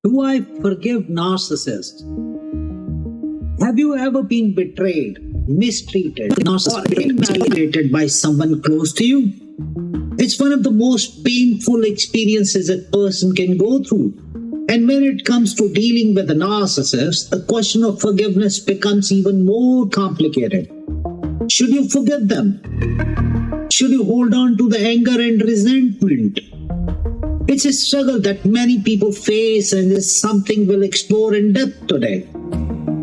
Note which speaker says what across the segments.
Speaker 1: Do I forgive narcissists? Have you ever been betrayed, mistreated, or invalidated by someone close to you? It's one of the most painful experiences a person can go through. And when it comes to dealing with a narcissist, the question of forgiveness becomes even more complicated. Should you forgive them? Should you hold on to the anger and resentment? It's a struggle that many people face and is something we'll explore in depth today.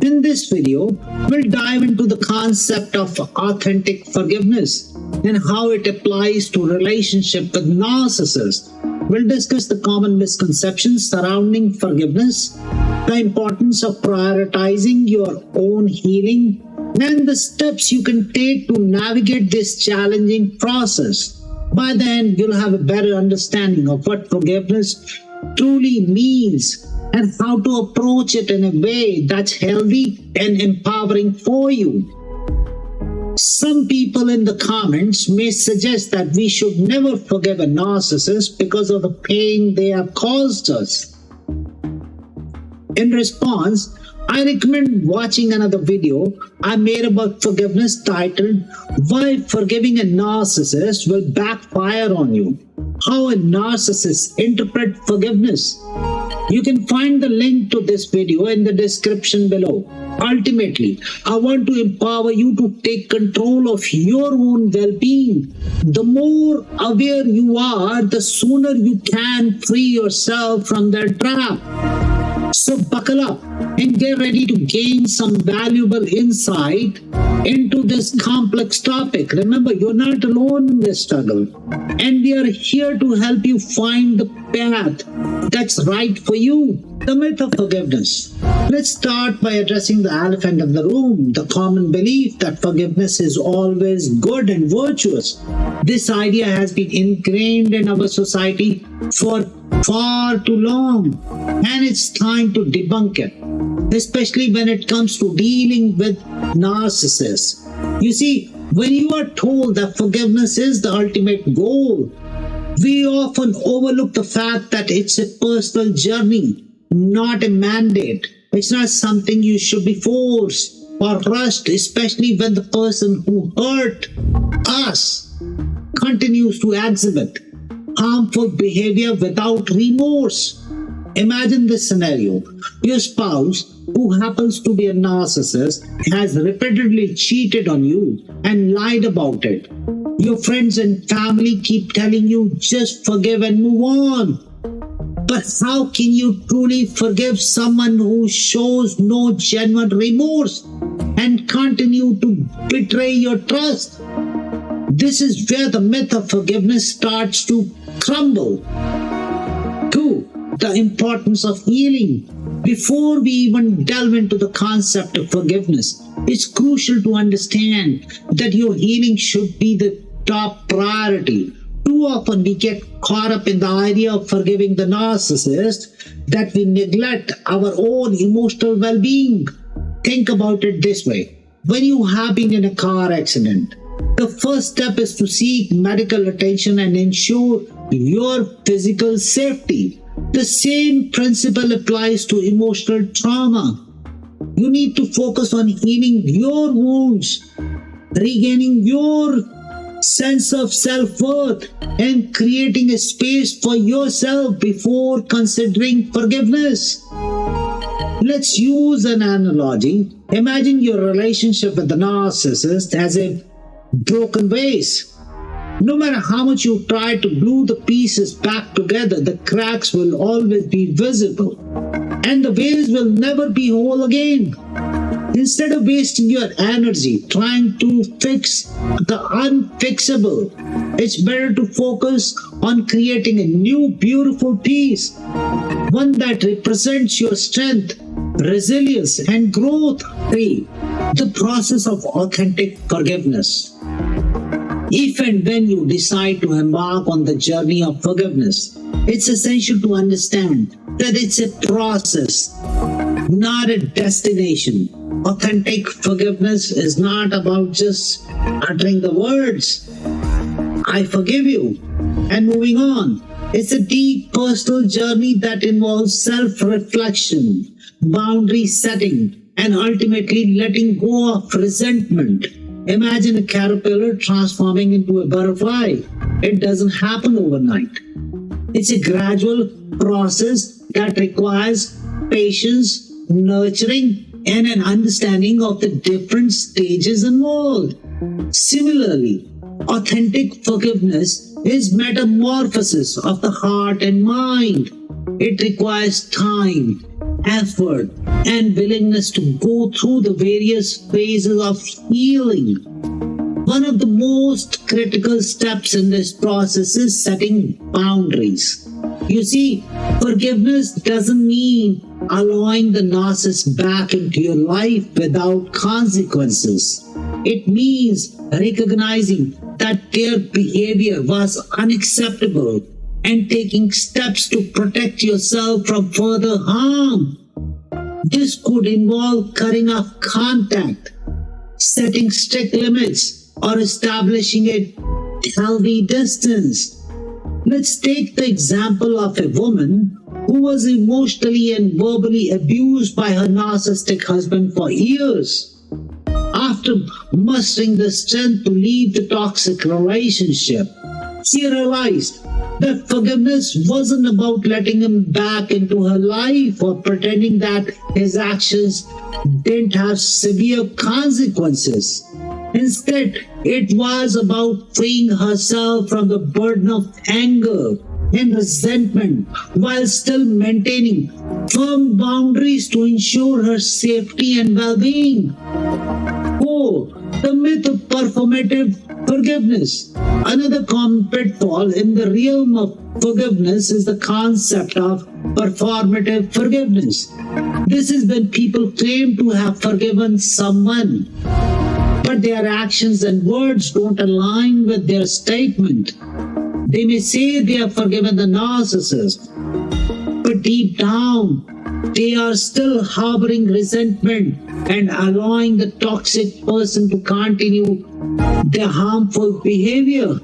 Speaker 1: In this video, we'll dive into the concept of authentic forgiveness and how it applies to relationship with narcissists. We'll discuss the common misconceptions surrounding forgiveness, the importance of prioritizing your own healing, and the steps you can take to navigate this challenging process. By then, you'll have a better understanding of what forgiveness truly means and how to approach it in a way that's healthy and empowering for you. Some people in the comments may suggest that we should never forgive a narcissist because of the pain they have caused us. In response, I recommend watching another video I made about forgiveness titled Why Forgiving a Narcissist Will Backfire on You. How a Narcissist Interpret Forgiveness. You can find the link to this video in the description below. Ultimately, I want to empower you to take control of your own well-being. The more aware you are, the sooner you can free yourself from that trap. So buckle up and get ready to gain some valuable insight into this complex topic. Remember, you're not alone in this struggle, and we are here to help you find the path that's right for you. The myth of forgiveness. Let's start by addressing the elephant in the room, the common belief that forgiveness is always good and virtuous. This idea has been ingrained in our society for far too long, and it's time to debunk it, especially when it comes to dealing with narcissists. You see, when you are told that forgiveness is the ultimate goal, we often overlook the fact that it's a personal journey, not a mandate. It's not something you should be forced or rushed, especially when the person who hurt us continues to exhibit harmful behavior without remorse. Imagine this scenario. Your spouse, who happens to be a narcissist, has repeatedly cheated on you and lied about it. Your friends and family keep telling you just forgive and move on. But how can you truly forgive someone who shows no genuine remorse and continue to betray your trust? This is where the myth of forgiveness starts to crumble. 2. The importance of healing. Before we even delve into the concept of forgiveness, it's crucial to understand that your healing should be the top priority. Too often we get caught up in the idea of forgiving the narcissist that we neglect our own emotional well-being. Think about it this way. When you have been in a car accident, the first step is to seek medical attention and ensure your physical safety. The same principle applies to emotional trauma. You need to focus on healing your wounds, regaining your sense of self-worth, and creating a space for yourself before considering forgiveness. Let's use an analogy. Imagine your relationship with the narcissist as a broken vase. No matter how much you try to glue the pieces back together, the cracks will always be visible, and the vase will never be whole again. Instead of wasting your energy trying to fix the unfixable, it's better to focus on creating a new beautiful piece, one that represents your strength, resilience, and growth. 3. The process of authentic forgiveness. If and when you decide to embark on the journey of forgiveness, it's essential to understand that it's a process, not a destination. Authentic forgiveness is not about just uttering the words, I forgive you, and moving on. It's a deep personal journey that involves self-reflection, boundary setting, and ultimately letting go of resentment. Imagine a caterpillar transforming into a butterfly. It doesn't happen overnight. It's a gradual process that requires patience, nurturing, and an understanding of the different stages involved. Similarly, authentic forgiveness is metamorphosis of the heart and mind. It requires time, effort, and willingness to go through the various phases of healing. One of the most critical steps in this process is setting boundaries. You see, forgiveness doesn't mean allowing the narcissist back into your life without consequences. It means recognizing that their behavior was unacceptable and taking steps to protect yourself from further harm. This could involve cutting off contact, setting strict limits, or establishing a healthy distance. Let's take the example of a woman who was emotionally and verbally abused by her narcissistic husband for years. After mustering the strength to leave the toxic relationship, she realized that forgiveness wasn't about letting him back into her life or pretending that his actions didn't have severe consequences. Instead, it was about freeing herself from the burden of anger and resentment while still maintaining firm boundaries to ensure her safety and well-being. 4. The myth of performative forgiveness. Another common pitfall in the realm of forgiveness is the concept of performative forgiveness. This is when people claim to have forgiven someone, but their actions and words don't align with their statement. They may say they have forgiven the narcissist, but deep down, they are still harboring resentment and allowing the toxic person to continue their harmful behavior.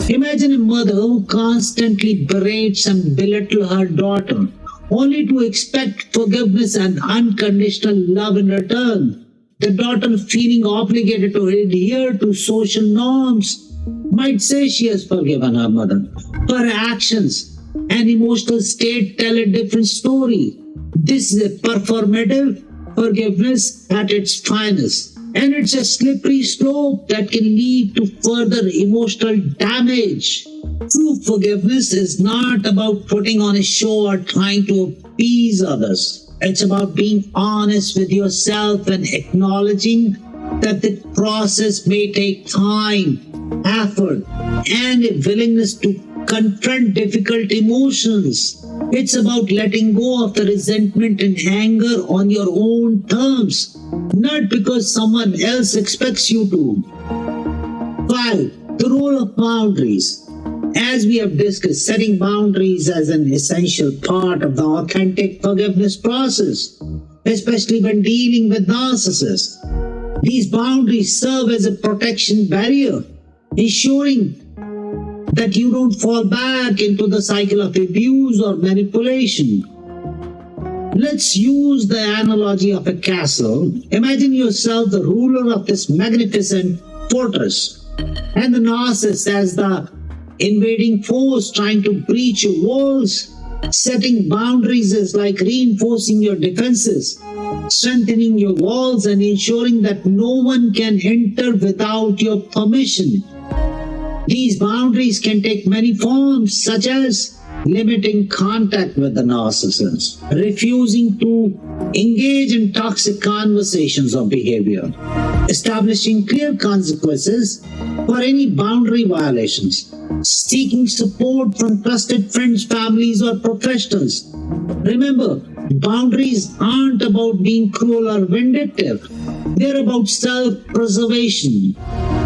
Speaker 1: Imagine a mother who constantly berates and belittles her daughter, only to expect forgiveness and unconditional love in return. The daughter, feeling obligated to adhere to social norms, might say she has forgiven her mother. Her actions and emotional state tell a different story. This is a performative forgiveness at its finest, and it's a slippery slope that can lead to further emotional damage. True forgiveness is not about putting on a show or trying to appease others. It's about being honest with yourself and acknowledging that the process may take time, effort, and a willingness to confront difficult emotions. It's about letting go of the resentment and anger on your own terms, not because someone else expects you to. 5. The role of boundaries. As we have discussed, setting boundaries as an essential part of the authentic forgiveness process, especially when dealing with narcissists. These boundaries serve as a protection barrier, ensuring that you don't fall back into the cycle of abuse or manipulation. Let's use the analogy of a castle. Imagine yourself the ruler of this magnificent fortress, and the narcissist as the invading force trying to breach your walls. Setting boundaries is like reinforcing your defenses, strengthening your walls, and ensuring that no one can enter without your permission. These boundaries can take many forms, such as limiting contact with the narcissist, refusing to engage in toxic conversations or behavior, establishing clear consequences for any boundary violations, seeking support from trusted friends, families, or professionals. Remember, boundaries aren't about being cruel or vindictive. They're about self-preservation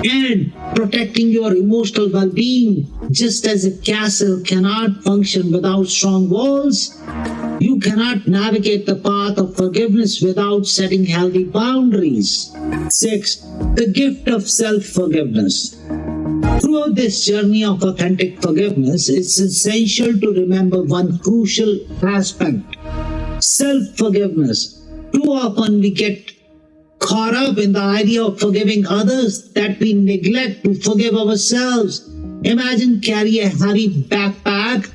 Speaker 1: and protecting your emotional well-being. Just as a castle cannot function without strong walls, you cannot navigate the path of forgiveness without setting healthy boundaries. 6. The gift of self-forgiveness. Throughout this journey of authentic forgiveness, it's essential to remember one crucial aspect: self-forgiveness. Too often we get caught up in the idea of forgiving others that we neglect to forgive ourselves. Imagine carrying a heavy backpack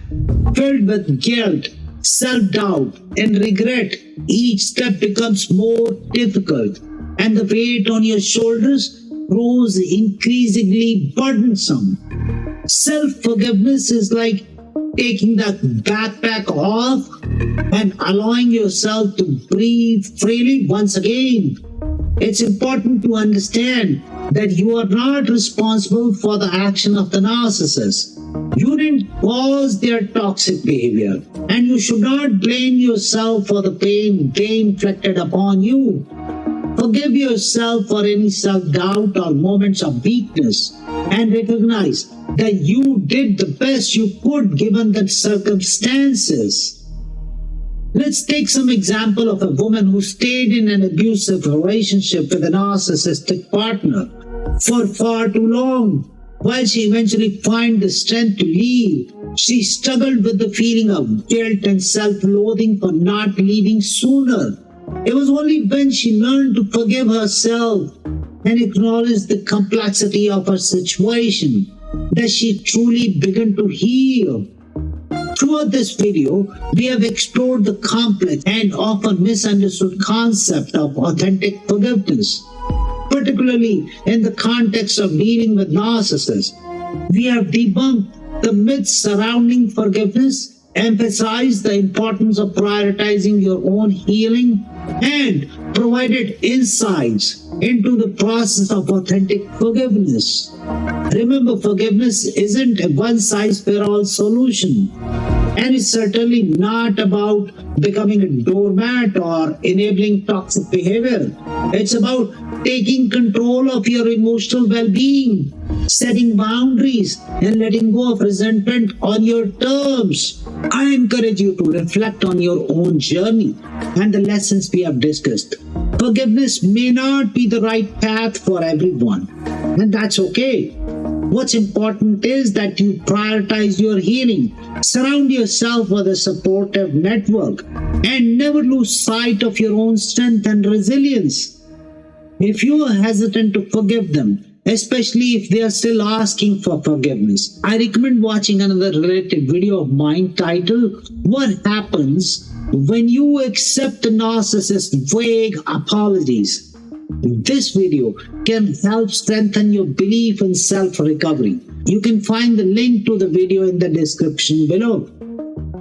Speaker 1: filled with guilt, self-doubt, and regret. Each step becomes more difficult, and the weight on your shoulders grows increasingly burdensome. Self-forgiveness is like taking that backpack off and allowing yourself to breathe freely once again. It's important to understand that you are not responsible for the action of the narcissist. You didn't cause their toxic behavior, and you should not blame yourself for the pain they inflicted upon you. Forgive yourself for any self-doubt or moments of weakness, and recognize that you did the best you could given the circumstances. Let's take some example of a woman who stayed in an abusive relationship with a narcissistic partner for far too long. While she eventually found the strength to leave, she struggled with the feeling of guilt and self-loathing for not leaving sooner. It was only when she learned to forgive herself and acknowledge the complexity of her situation that she truly began to heal. Throughout this video, we have explored the complex and often misunderstood concept of authentic forgiveness, particularly in the context of dealing with narcissists. We have debunked the myths surrounding forgiveness, emphasized the importance of prioritizing your own healing, and provided insights into the process of authentic forgiveness. Remember, forgiveness isn't a one-size-fits-all solution, and it's certainly not about becoming a doormat or enabling toxic behavior. It's about taking control of your emotional well-being, setting boundaries, and letting go of resentment on your terms. I encourage you to reflect on your own journey and the lessons we have discussed. Forgiveness may not be the right path for everyone, and that's okay. What's important is that you prioritize your healing, surround yourself with a supportive network, and never lose sight of your own strength and resilience. If you are hesitant to forgive them, especially if they are still asking for forgiveness, I recommend watching another related video of mine titled "What Happens When You Accept the Narcissist's Vague Apologies." This video can help strengthen your belief in self-recovery. You can find the link to the video in the description below.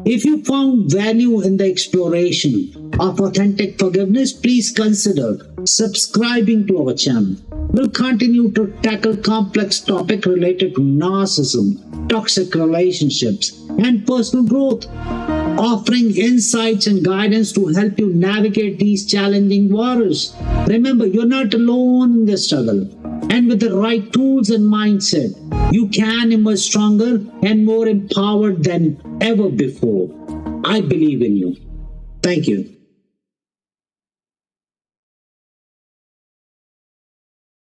Speaker 1: If you found value in the exploration of authentic forgiveness, please consider subscribing to our channel. We'll continue to tackle complex topics related to narcissism, toxic relationships, and personal growth, offering insights and guidance to help you navigate these challenging waters. Remember, you're not alone in the struggle, and with the right tools and mindset, you can emerge stronger and more empowered than ever before. I believe in you. Thank you.